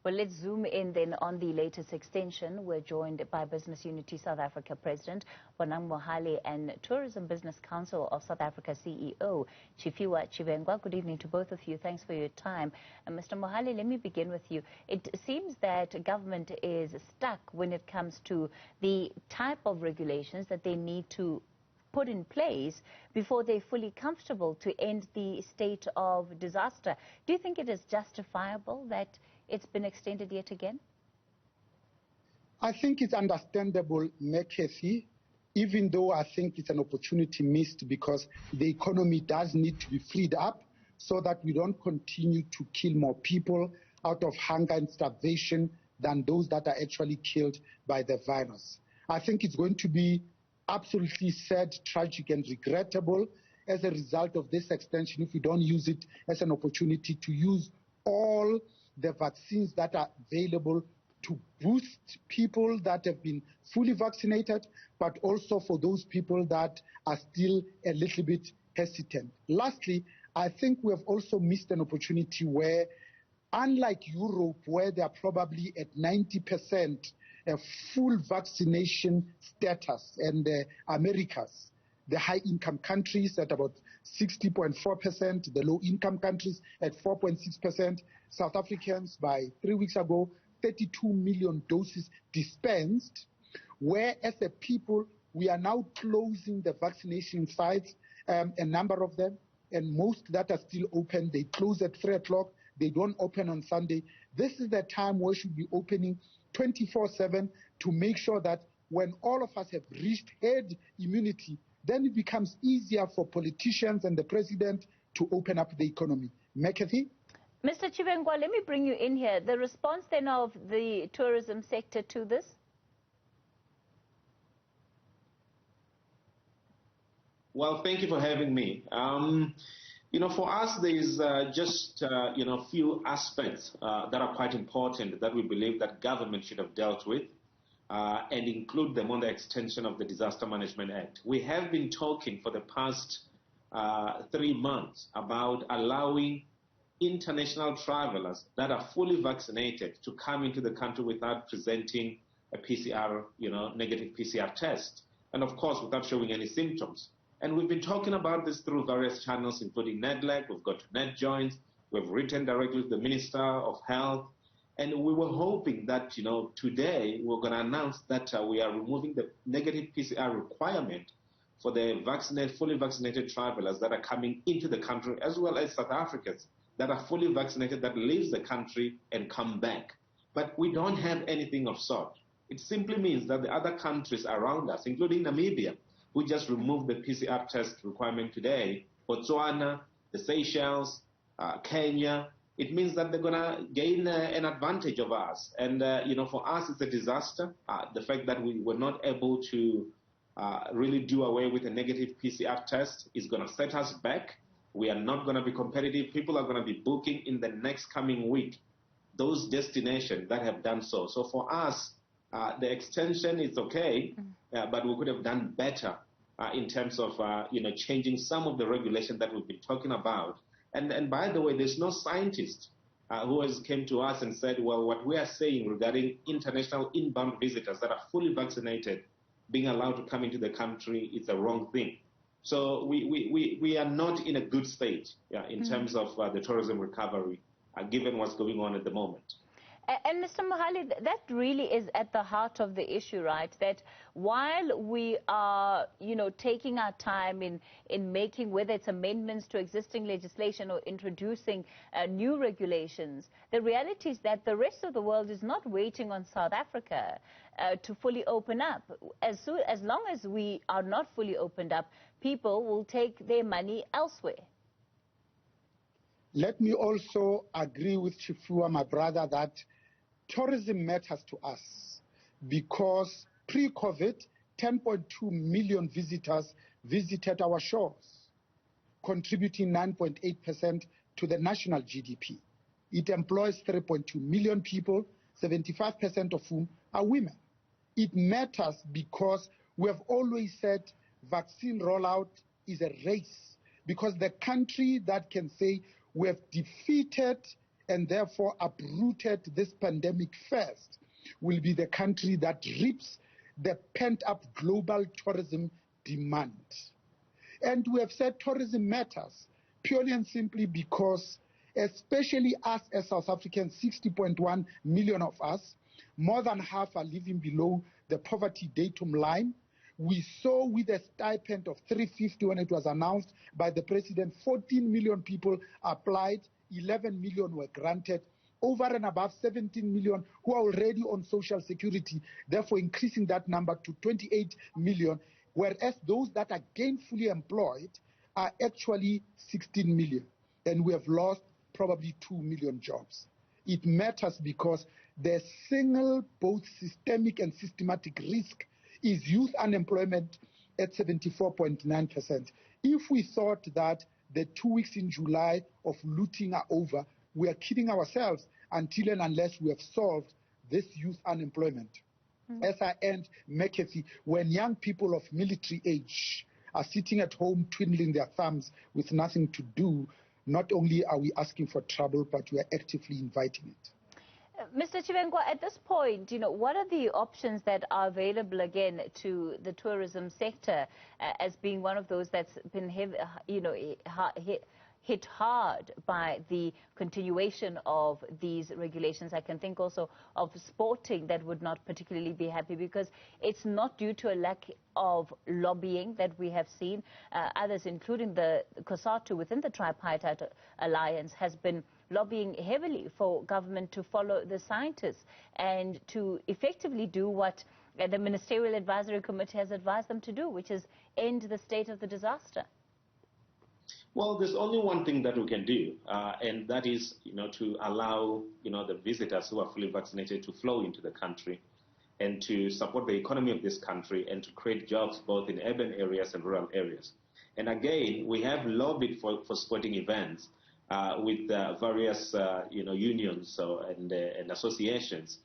Well, let's zoom in then on the latest extension. We're joined by Business Unity South Africa President Bonang Mohale and Tourism Business Council of South Africa CEO Tshifhiwa. Good evening to both of you. Thanks for your time. Mr. Mohale, let me begin with you. It seems that government is stuck when it comes to the type of regulations that they need to put in place before they're fully comfortable to end the state of disaster. Do you think it is justifiable that it's been extended yet again? I think it's understandable, McCarthy, even though I think it's an opportunity missed because the economy does need to be freed up so that we don't continue to kill more people out of hunger and starvation than those that are actually killed by the virus. I think it's going to be absolutely sad, tragic, and regrettable as a result of this extension if we don't use it as an opportunity to use all the vaccines that are available to boost people that have been fully vaccinated, but also for those people that are still a little bit hesitant. Lastly, I think we have also missed an opportunity where, unlike Europe, where they are probably at 90% a full vaccination status, and the Americas, the high-income countries at about 60.4%, the low-income countries at 4.6%. South Africans, by 3 weeks ago, 32 million doses dispensed, where as a people, we are now closing the vaccination sites, a number of them, and most that are still open, they close at 3 o'clock, they don't open on Sunday. This is the time where we should be opening 24/7 to make sure that when all of us have reached herd immunity, then it becomes easier for politicians and the president to open up the economy. McCarthy? Mr. Tshifhiwa, let me bring you in here. The response then of the tourism sector to this? Well, thank you for having me. For us, there is just, few aspects that are quite important that we believe that government should have dealt with and include them on the extension of the Disaster Management Act. We have been talking for the past 3 months about allowing international travelers that are fully vaccinated to come into the country without presenting a PCR, negative PCR test, and of course without showing any symptoms. And we've been talking about this through various channels, including NetLeg, we've got NetJoins, we've written directly to the Minister of Health, and we were hoping that, today we're going to announce that we are removing the negative PCR requirement for the fully vaccinated travelers that are coming into the country, as well as South Africans that are fully vaccinated that leave the country and come back. But we don't have anything of sort. It simply means that the other countries around us, including Namibia, who just removed the PCR test requirement today, Botswana, the Seychelles, Kenya, it means that they're going to gain an advantage of us. And, for us, it's a disaster. The fact that we were not able to really do away with a negative PCR test is going to set us back. We are not going to be competitive. People are going to be booking in the next coming week those destinations that have done so. So for us, the extension is okay, but we could have done better in terms of, changing some of the regulation that we've been talking about. And by the way, there's no scientist who has came to us and said, well, what we are saying regarding international inbound visitors that are fully vaccinated being allowed to come into the country is a wrong thing. So we are not in a good state in terms of the tourism recovery, given what's going on at the moment. And Mr. Mohale, that really is at the heart of the issue, right? That while we are, taking our time in making, whether it's amendments to existing legislation or introducing new regulations, the reality is that the rest of the world is not waiting on South Africa to fully open up. As long as we are not fully opened up, people will take their money elsewhere. Let me also agree with Tshifhiwa, my brother, that tourism matters to us because pre-COVID, 10.2 million visitors visited our shores, contributing 9.8% to the national GDP. It employs 3.2 million people, 75% of whom are women. It matters because we have always said vaccine rollout is a race, because the country that can say we have defeated and therefore uprooted this pandemic first will be the country that reaps the pent-up global tourism demand. And we have said tourism matters purely and simply because, especially us as South Africans, 60.1 million of us, more than half are living below the poverty datum line. We saw with a stipend of 350 when it was announced by the president, 14 million people applied, 11 million were granted, over and above 17 million who are already on social security, therefore increasing that number to 28 million, whereas those that are gainfully employed are actually 16 million. And we have lost probably 2 million jobs. It matters because the single, both systemic and systematic risk is youth unemployment at 74.9%. If we thought that the 2 weeks in July of looting are over, we are kidding ourselves until and unless we have solved this youth unemployment. As I end, McAfee, when young people of military age are sitting at home twiddling their thumbs with nothing to do, not only are we asking for trouble, but we are actively inviting it. Mr. Tshifhiwa, at this point, what are the options that are available again to the tourism sector as being one of those that's been hit hard by the continuation of these regulations? I can think also of sporting that would not particularly be happy because it's not due to a lack of lobbying that we have seen. Others, including the COSATU within the Tripartite Alliance, has been lobbying heavily for government to follow the scientists and to effectively do what the Ministerial Advisory Committee has advised them to do, which is end the state of the disaster. Well, there's only one thing that we can do, and that is, to allow, the visitors who are fully vaccinated to flow into the country and to support the economy of this country and to create jobs both in urban areas and rural areas. And again, we have lobbied for sporting events with various, unions and associations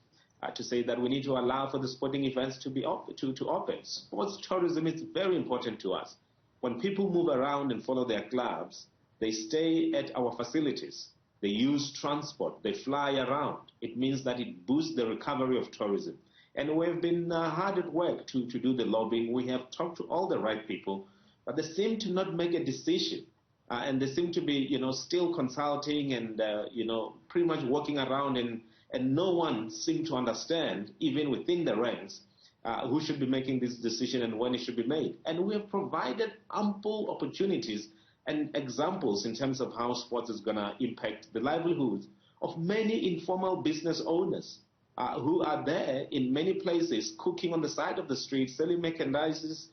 to say that we need to allow for the sporting events to be to open. Sports tourism is very important to us. When people move around and follow their clubs, they stay at our facilities. They use transport. They fly around. It means that it boosts the recovery of tourism. And we've been hard at work to do the lobbying. We have talked to all the right people, but they seem to not make a decision. And they seem to be, still consulting and, pretty much walking around, and no one seems to understand, even within the ranks, who should be making this decision and when it should be made. And we have provided ample opportunities and examples in terms of how sports is going to impact the livelihoods of many informal business owners who are there in many places, cooking on the side of the street, selling merchandises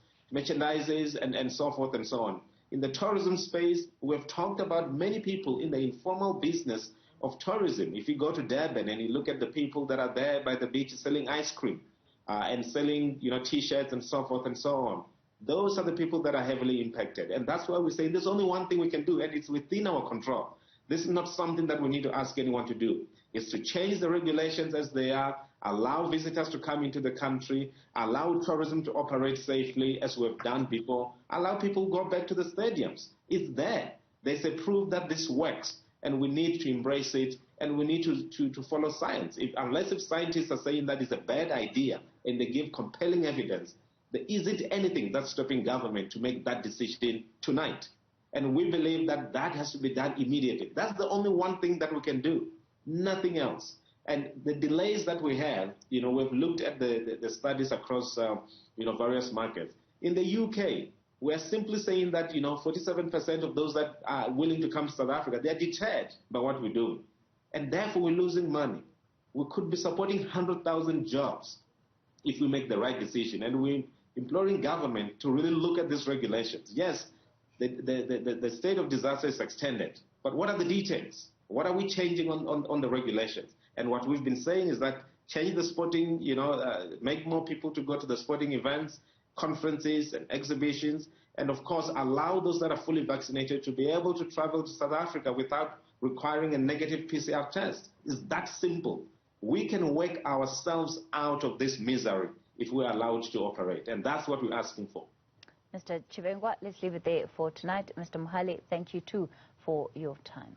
and so forth and so on. In the tourism space, we've talked about many people in the informal business of tourism. If you go to Durban and you look at the people that are there by the beach selling ice cream and selling, T-shirts and so forth and so on, those are the people that are heavily impacted. And that's why we say there's only one thing we can do, and it's within our control. This is not something that we need to ask anyone to do. It's to change the regulations as they are, allow visitors to come into the country, allow tourism to operate safely as we've done before, allow people to go back to the stadiums. It's there. There's a proof that this works, and we need to embrace it, and we need to follow science. Unless scientists are saying that is a bad idea and they give compelling evidence, there isn't anything that's stopping government to make that decision tonight. And we believe that that has to be done immediately. That's the only one thing that we can do, nothing else. And the delays that we have, we've looked at the studies across, various markets. In the UK, we're simply saying that, 47% of those that are willing to come to South Africa, they're deterred by what we're doing. And therefore, we're losing money. We could be supporting 100,000 jobs if we make the right decision. And we're imploring government to really look at these regulations. Yes, the state of disaster is extended, but what are the details? What are we changing on the regulations? And what we've been saying is that change the sporting, make more people to go to the sporting events, conferences and exhibitions, and of course allow those that are fully vaccinated to be able to travel to South Africa without requiring a negative PCR test. It's that simple. We can work ourselves out of this misery if we're allowed to operate, and that's what we're asking for. Mr. Tshifhiwa, let's leave it there for tonight. Mr. Mohale, thank you too for your time.